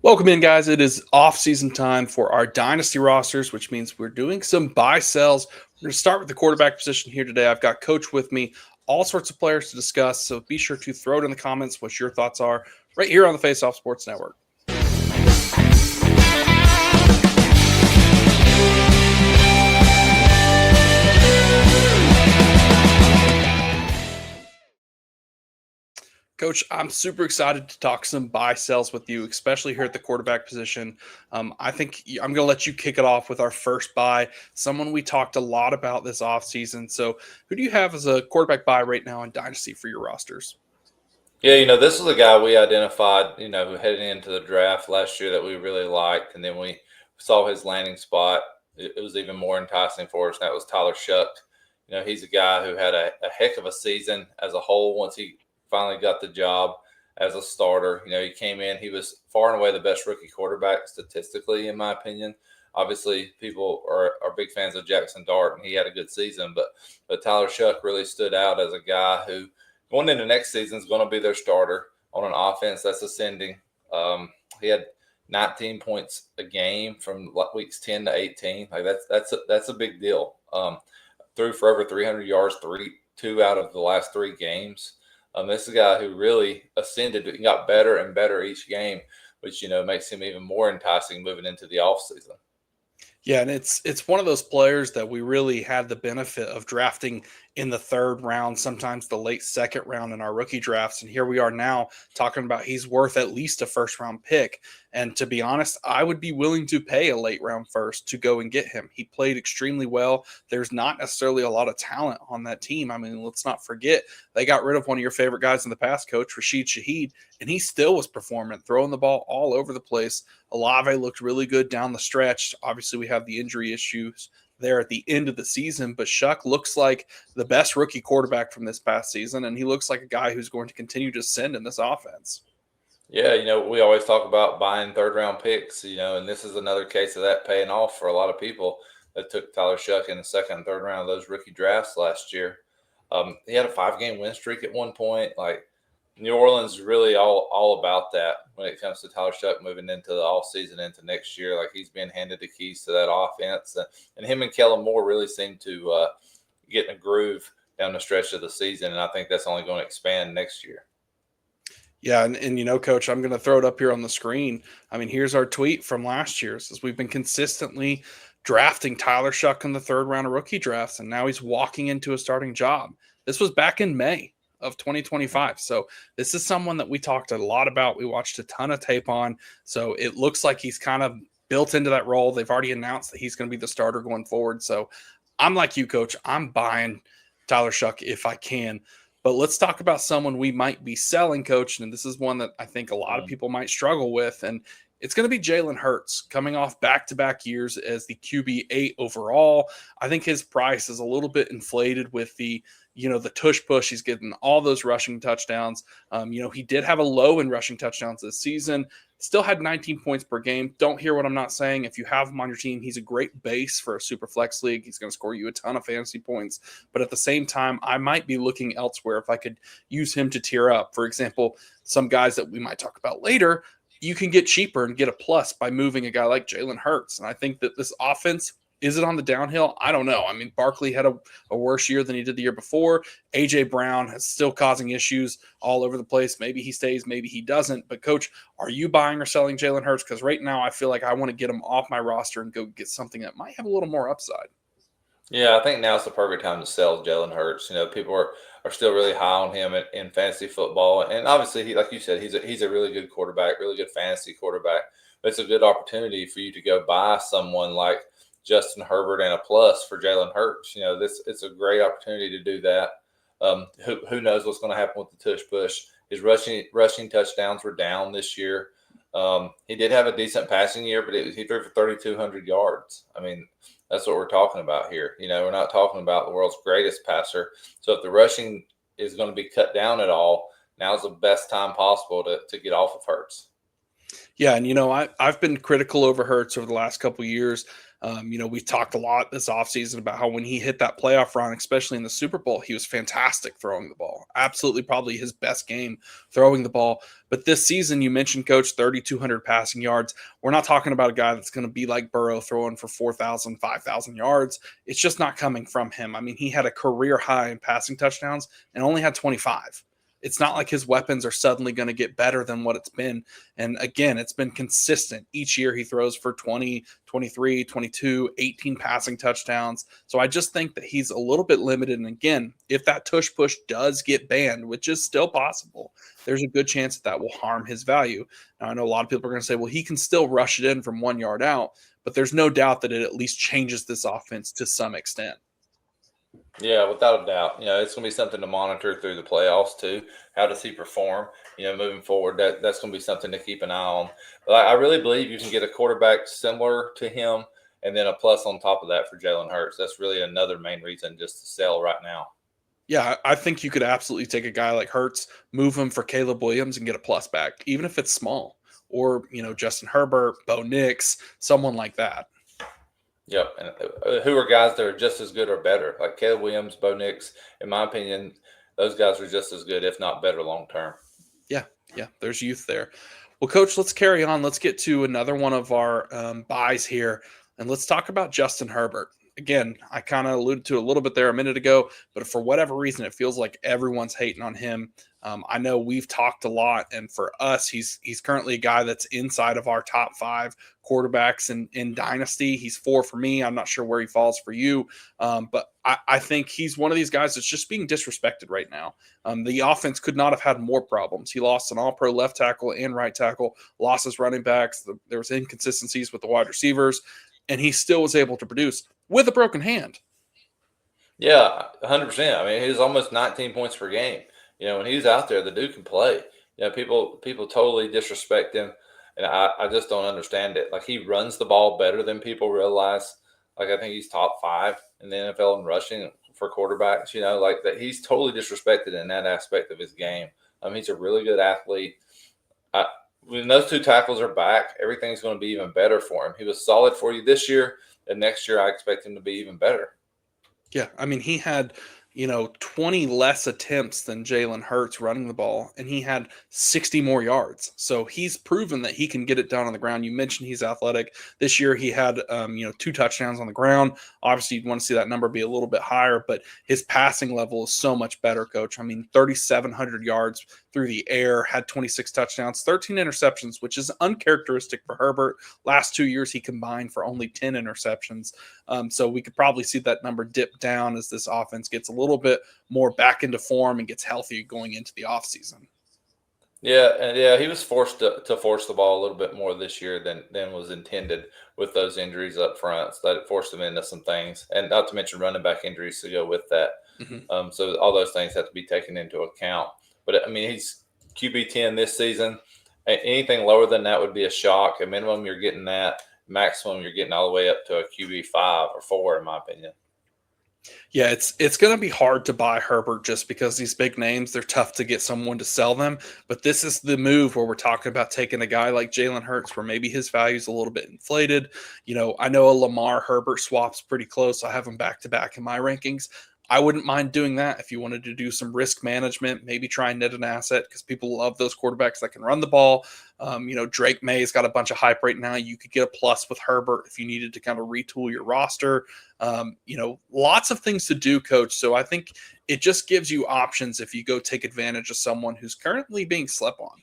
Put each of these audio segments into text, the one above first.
Welcome in, guys. It is off-season time for our Dynasty rosters, which means we're doing some buy-sells. We're going to start with the quarterback position here today. I've got Coach with me, all sorts of players to discuss, so be sure to throw it in the comments what your thoughts are right here on the Face Off Sports Network. Coach, I'm super excited to talk some buy sells with you, especially here at the quarterback position. I think I'm going to let you kick it off with our first buy, someone we talked a lot about this offseason. So, who do you have as a quarterback buy right now in Dynasty for your rosters? Yeah, this is a guy we identified, heading into the draft last year that we really liked. And then we saw his landing spot. It was even more enticing for us. And that was Tyler Shough. He's a guy who had a heck of a season as a whole once he finally got the job as a starter. He came in, he was far and away the best rookie quarterback statistically, in my opinion. Obviously, people are big fans of Jackson Dart, and he had a good season. But Tyler Shough really stood out as a guy who, going into next season, is going to be their starter on an offense that's ascending. He had 19 points a game from weeks 10 to 18. Like that's a big deal. Threw for over 300 yards, two out of the last three games. This is a guy who really ascended and got better and better each game, which makes him even more enticing moving into the offseason. Yeah, and it's one of those players that we really had the benefit of drafting in the third round, sometimes the late second round in our rookie drafts. And here we are now talking about he's worth at least a first round pick. And to be honest, I would be willing to pay a late round first to go and get him. He played extremely well. There's not necessarily a lot of talent on that team. I mean, let's not forget they got rid of one of your favorite guys in the past, Coach Rashid Shaheed, and he still was performing, throwing the ball all over the place. Olave looked really good down the stretch. Obviously, we have the injury issues there at the end of the season, but Shough looks like the best rookie quarterback from this past season, and he looks like a guy who's going to continue to ascend in this offense. Yeah, we always talk about buying third-round picks, and this is another case of that paying off for a lot of people that took Tyler Shough in the second and third round of those rookie drafts last year. He had a 5-game win streak at one point. Like, New Orleans is really all about that when it comes to Tyler Shough moving into the offseason into next year. Like, he's been handed the keys to that offense. And him and Kellen Moore really seem to get in a groove down the stretch of the season, and I think that's only going to expand next year. Yeah, and Coach, I'm going to throw it up here on the screen. I mean, here's our tweet from last year. It says we've been consistently drafting Tyler Shough in the third round of rookie drafts, and now he's walking into a starting job. This was back in May of 2025. So this is someone that we talked a lot about. We watched a ton of tape on. So it looks like he's kind of built into that role. They've already announced that he's going to be the starter going forward. So I'm like you, Coach. I'm buying Tyler Shough if I can. But let's talk about someone we might be selling, Coach. And this is one that I think a lot of people might struggle with. And it's going to be Jalen Hurts coming off back-to-back years as the QB8 overall. I think his price is a little bit inflated with the tush push. He's getting all those rushing touchdowns. He did have a low in rushing touchdowns this season. Still had 19 points per game. Don't hear what I'm not saying. If you have him on your team, he's a great base for a super flex league. He's going to score you a ton of fantasy points. But at the same time, I might be looking elsewhere if I could use him to tier up. For example, some guys that we might talk about later, you can get cheaper and get a plus by moving a guy like Jalen Hurts. And I think that this offense, is it on the downhill? I don't know. I mean, Barkley had a worse year than he did the year before. A.J. Brown is still causing issues all over the place. Maybe he stays, maybe he doesn't. But, Coach, are you buying or selling Jalen Hurts? Because right now I feel like I want to get him off my roster and go get something that might have a little more upside. Yeah, I think now's the perfect time to sell Jalen Hurts. People are still really high on him in fantasy football. And obviously, like you said, he's a really good quarterback, really good fantasy quarterback. But it's a good opportunity for you to go buy someone like Justin Herbert and a plus for Jalen Hurts. It's a great opportunity to do that. Who knows what's going to happen with the tush push? His rushing touchdowns were down this year. He did have a decent passing year, but he threw for 3,200 yards. I mean, that's what we're talking about here. We're not talking about the world's greatest passer. So if the rushing is going to be cut down at all, now's the best time possible to get off of Hurts. Yeah, and I've been critical over Hurts over the last couple of years. We've talked a lot this offseason about how when he hit that playoff run, especially in the Super Bowl, he was fantastic throwing the ball. Absolutely, probably his best game throwing the ball. But this season, you mentioned, Coach, 3,200 passing yards. We're not talking about a guy that's going to be like Burrow throwing for 4,000, 5,000 yards. It's just not coming from him. I mean, he had a career high in passing touchdowns and only had 25. It's not like his weapons are suddenly going to get better than what it's been. And again, it's been consistent. Each year he throws for 20, 23, 22, 18 passing touchdowns. So I just think that he's a little bit limited. And again, if that tush push does get banned, which is still possible, there's a good chance that will harm his value. Now, I know a lot of people are going to say, well, he can still rush it in from 1 yard out, but there's no doubt that it at least changes this offense to some extent. Yeah, without a doubt. It's going to be something to monitor through the playoffs too. How does he perform? Moving forward, that's going to be something to keep an eye on. But I really believe you can get a quarterback similar to him, and then a plus on top of that for Jalen Hurts. That's really another main reason just to sell right now. Yeah, I think you could absolutely take a guy like Hurts, move him for Caleb Williams, and get a plus back, even if it's small. Or, Justin Herbert, Bo Nix, someone like that. Yep, and who are guys that are just as good or better? Like Caleb Williams, Bo Nix, in my opinion, those guys are just as good, if not better, long term. Yeah, there's youth there. Well, Coach, let's carry on. Let's get to another one of our buys here, and let's talk about Justin Herbert. Again, I kind of alluded to a little bit there a minute ago, but for whatever reason, it feels like everyone's hating on him. I know we've talked a lot, and for us, he's currently a guy that's inside of our top 5 quarterbacks in Dynasty. He's 4 for me. I'm not sure where he falls for you, but I think he's one of these guys that's just being disrespected right now. The offense could not have had more problems. He lost an all-pro left tackle and right tackle, lost his running backs. There was inconsistencies with the wide receivers, and he still was able to produce with a broken hand. Yeah, 100%. I mean, he was almost 19 points per game. When he's out there, the dude can play. People totally disrespect him, and I just don't understand it. Like, he runs the ball better than people realize. Like, I think he's top 5 in the NFL in rushing for quarterbacks. Like that, he's totally disrespected in that aspect of his game. He's a really good athlete. When those 2 tackles are back, everything's going to be even better for him. He was solid for you this year, and next year I expect him to be even better. Yeah, I mean, he had 20 less attempts than Jalen Hurts running the ball, and he had 60 more yards. So he's proven that he can get it done on the ground. You mentioned he's athletic. This year he had, 2 touchdowns on the ground. Obviously, you'd want to see that number be a little bit higher, but his passing level is so much better, Coach. I mean, 3,700 yards through the air, had 26 touchdowns, 13 interceptions, which is uncharacteristic for Herbert. Last 2 years, he combined for only 10 interceptions. So we could probably see that number dip down as this offense gets a little bit more back into form and gets healthy going into the offseason. Yeah, he was forced to force the ball a little bit more this year than was intended with those injuries up front. So that forced him into some things, and not to mention running back injuries to go with that. Mm-hmm. So all those things have to be taken into account. But I mean, he's QB 10 this season. Anything lower than that would be a shock. At minimum, you're getting that. Maximum, you're getting all the way up to a QB 5 or 4, in my opinion. Yeah, it's going to be hard to buy Herbert just because these big names, they're tough to get someone to sell them. But this is the move where we're talking about taking a guy like Jalen Hurts, where maybe his value is a little bit inflated. I know a Lamar Herbert swap's pretty close. I have them back to back in my rankings. I wouldn't mind doing that if you wanted to do some risk management, maybe try and net an asset because people love those quarterbacks that can run the ball. Drake May's got a bunch of hype right now. You could get a plus with Herbert if you needed to kind of retool your roster. Lots of things to do, Coach. So I think it just gives you options if you go take advantage of someone who's currently being slept on.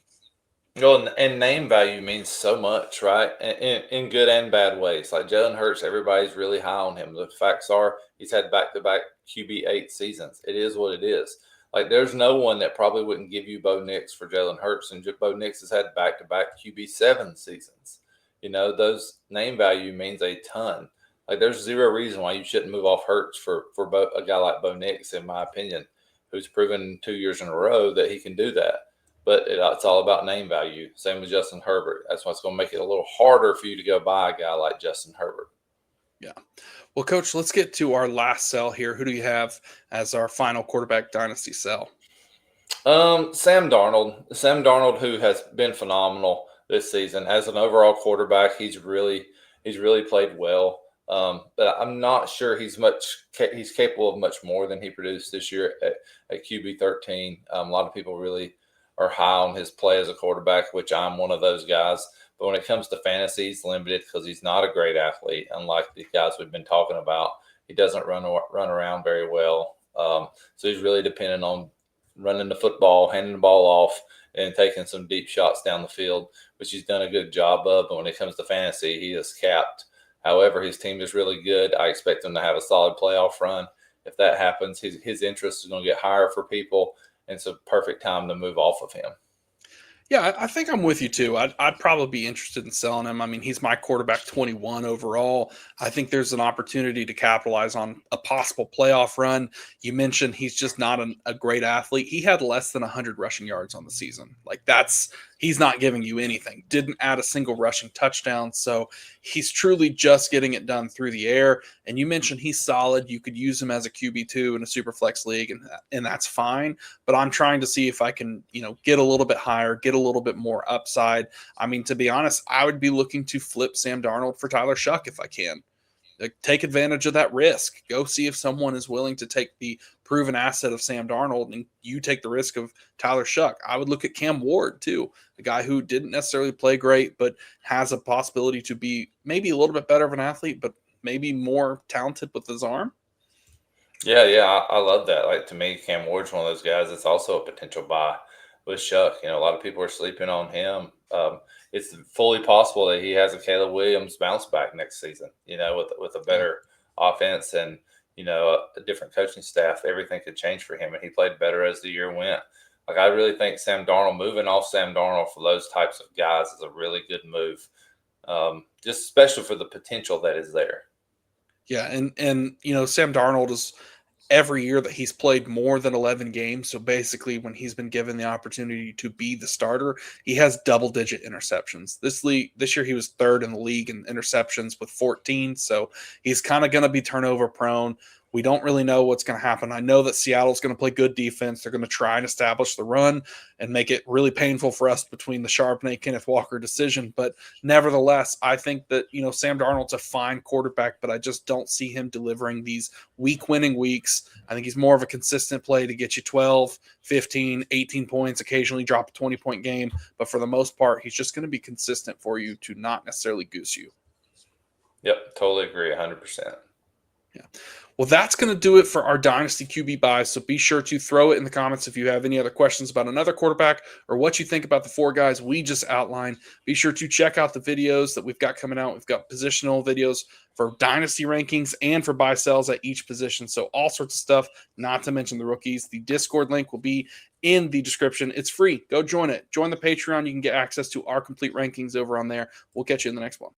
Well, and name value means so much, right? In good and bad ways. Like Jalen Hurts, everybody's really high on him. The facts are he's had back-to-back QB 8 seasons. It is what it is. Like, there's no one that probably wouldn't give you Bo Nix for Jalen Hurts, and Bo Nix has had back-to-back QB 7 seasons. Those name value means a ton. Like, there's zero reason why you shouldn't move off Hurts for a guy like Bo Nix, in my opinion, who's proven 2 years in a row that he can do that. But it's all about name value. Same with Justin Herbert. That's why it's going to make it a little harder for you to go buy a guy like Justin Herbert. Yeah. Well, Coach, let's get to our last sell here. Who do you have as our final quarterback dynasty sell? Sam Darnold. Sam Darnold, who has been phenomenal this season. As an overall quarterback, he's really played well. But I'm not sure he's capable of much more than he produced this year at QB 13. A lot of people really are high on his play as a quarterback, which I'm one of those guys. But when it comes to fantasy, he's limited because he's not a great athlete, unlike the guys we've been talking about. He doesn't run around very well. So he's really dependent on running the football, handing the ball off, and taking some deep shots down the field, which he's done a good job of. But when it comes to fantasy, he is capped. However, his team is really good. I expect him to have a solid playoff run. If that happens, his interest is going to get higher for people, and it's a perfect time to move off of him. Yeah, I think I'm with you too. I'd probably be interested in selling him. I mean, he's my quarterback 21 overall. I think there's an opportunity to capitalize on a possible playoff run. You mentioned he's just not a great athlete. He had less than 100 rushing yards on the season. Like he's not giving you anything. Didn't add a single rushing touchdown. So he's truly just getting it done through the air. And you mentioned he's solid. You could use him as a QB2 in a super flex league, and that's fine. But I'm trying to see if I can, get a little bit higher, get a little bit more upside. I mean, to be honest, I would be looking to flip Sam Darnold for Tyler Shough if I can. Like, take advantage of that risk. Go see if someone is willing to take the proven asset of Sam Darnold and you take the risk of Tyler Shough. I would look at Cam Ward too, a guy who didn't necessarily play great, but has a possibility to be maybe a little bit better of an athlete, but maybe more talented with his arm. Yeah, I love that. Like, to me, Cam Ward's one of those guys that's also a potential buy with Shough. A lot of people are sleeping on him. It's fully possible that he has a Caleb Williams bounce back next season, with a better offense and, a different coaching staff. Everything could change for him, and he played better as the year went. Like, I really think moving off Sam Darnold for those types of guys is a really good move, just especially for the potential that is there. Yeah, and Sam Darnold is every year that he's played more than 11 games. So basically, when he's been given the opportunity to be the starter, he has double-digit interceptions. This year, he was third in the league in interceptions with 14. So he's kind of going to be turnover prone. We don't really know what's going to happen. I know that Seattle's going to play good defense. They're going to try and establish the run and make it really painful for us between the Charbonnet, Kenneth Walker decision. But nevertheless, I think that, Sam Darnold's a fine quarterback, but I just don't see him delivering these week-winning weeks. I think he's more of a consistent play to get you 12, 15, 18 points, occasionally drop a 20-point game. But for the most part, he's just going to be consistent for you to not necessarily goose you. Yep, totally agree 100%. Yeah. Well, that's going to do it for our Dynasty QB buys. So be sure to throw it in the comments if you have any other questions about another quarterback or what you think about the four guys we just outlined. Be sure to check out the videos that we've got coming out. We've got positional videos for Dynasty rankings and for buy sells at each position. So all sorts of stuff, not to mention the rookies. The Discord link will be in the description. It's free. Go join it. Join the Patreon. You can get access to our complete rankings over on there. We'll catch you in the next one.